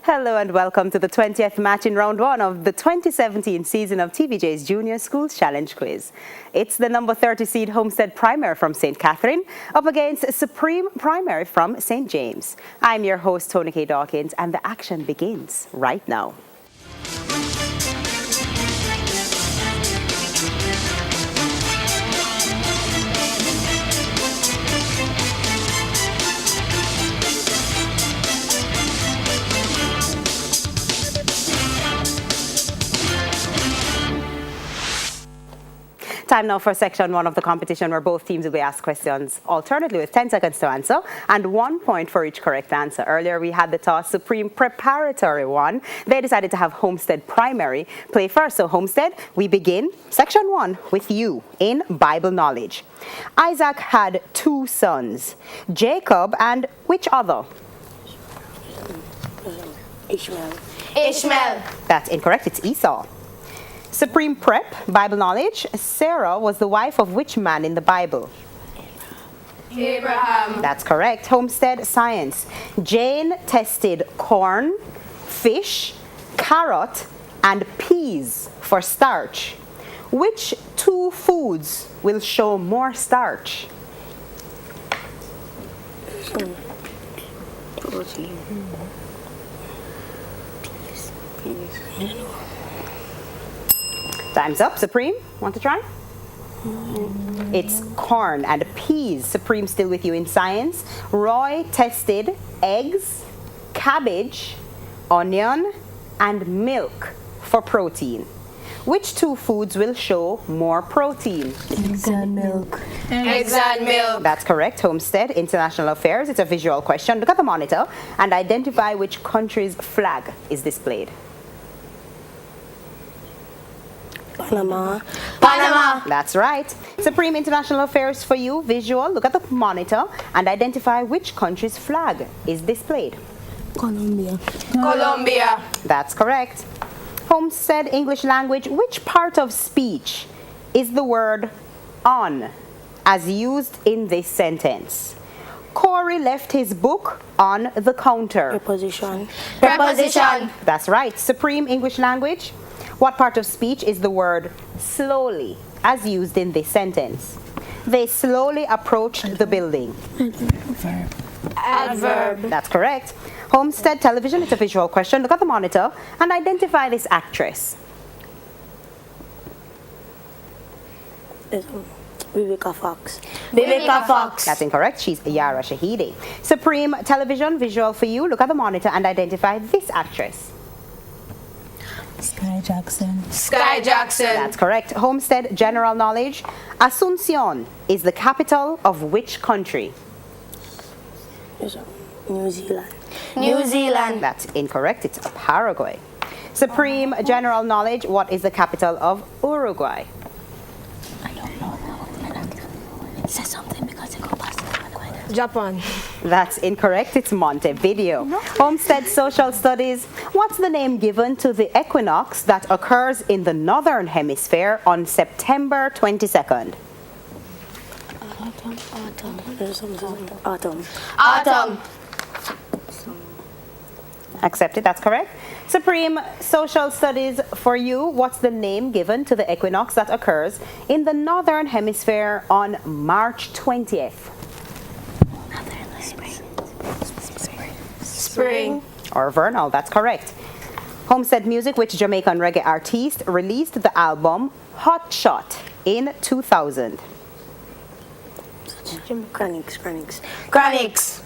Hello and welcome to the 20th match in round 1 of the 2017 season of TVJ's Junior Schools Challenge Quiz. It's the number 30 seed Homestead Primary from St. Catherine up against Supreme Primary from St. James. I'm your host, Tony K. Dawkins, and the action begins right now. Time now for section 1 of the competition, where both teams will be asked questions alternately with 10 seconds to answer and 1 point for each correct answer. Earlier we had the toss Supreme Preparatory 1. They decided to have Homestead Primary play first. So Homestead, we begin section 1 with you in Bible knowledge. Isaac had 2 sons, Jacob and which other? Ishmael. That's incorrect, it's Esau. Supreme Prep, Bible knowledge. Sarah was the wife of which man in the Bible? Abraham. That's correct. Homestead science. Jane tested corn, fish, carrot, and peas for starch. Which 2 foods will show more starch? Time's up. Supreme, want to try? It's corn and peas. Supreme still with you in science. Roy tested eggs, cabbage, onion, and milk for protein. Which 2 foods will show more protein? Eggs and milk. Eggs and milk. That's correct. Homestead, international affairs. It's a visual question. Look at the monitor and identify which country's flag is displayed. Panama. That's right. Supreme international affairs for you. Visual. Look at the monitor and identify which country's flag is displayed. Colombia. Colombia. That's correct. Homestead English language. Which part of speech is the word on as used in this sentence? Corey left his book on the counter. Preposition. Preposition. That's right. Supreme English language. What part of speech is the word slowly as used in this sentence? They slowly approached the building. Adverb. That's correct. Homestead television, it's a visual question. Look at the monitor and identify this actress. Vivica Fox. Vivica Fox. That's incorrect. She's Yara Shahidi. Supreme television, visual for you. Look at the monitor and identify this actress. Sky Jackson. Sky Jackson. That's correct. Homestead general knowledge. Asuncion is the capital of which country? New Zealand. New Zealand. That's incorrect. It's Paraguay. Supreme general knowledge. What is the capital of Uruguay? I don't know. It says something because it goes past the Japan. That's incorrect. It's Montevideo. Homestead social studies. What's the name given to the equinox that occurs in the northern hemisphere on September 22nd? Autumn. Autumn. Accepted. That's correct. Supreme social studies for you. What's the name given to the equinox that occurs in the northern hemisphere on March 20th? Spring. Or vernal. That's correct. Homestead music. Which Jamaican reggae artist released the album Hot Shot in 2000? Chronics.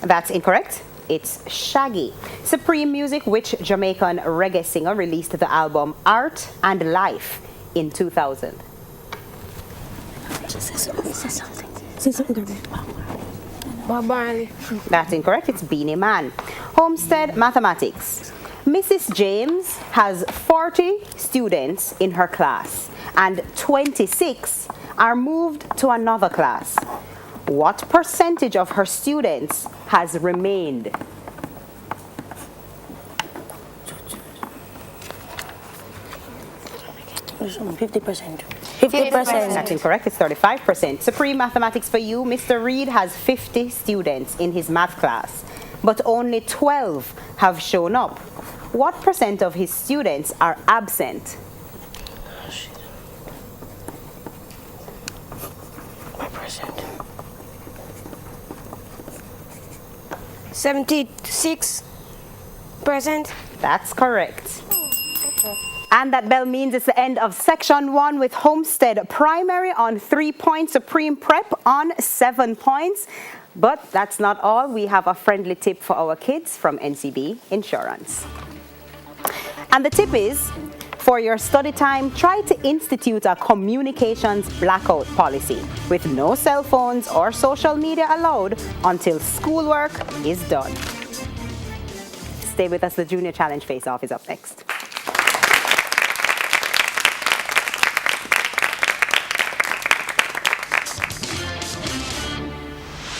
That's incorrect. It's Shaggy. Supreme music. Which Jamaican reggae singer released the album Art and Life in 2000? Say something. Bob Marley. That's incorrect. It's Beanie Man. Homestead mathematics. Mrs. James has 40 students in her class and 26 are moved to another class. What percentage of her students has remained? 50%. 50%. That's incorrect. It's 35%. Supreme mathematics for you. Mr. Reed has 50 students in his math class but only 12 have shown up. What percent of his students are absent? What percent? 76%. That's correct. And that bell means it's the end of section 1 with Homestead Primary on 3 points, Supreme Prep on 7 points. But that's not all. We have a friendly tip for our kids from NCB Insurance. And the tip is, for your study time, try to institute a communications blackout policy with no cell phones or social media allowed until schoolwork is done. Stay with us. The Junior Challenge Face-Off is up next.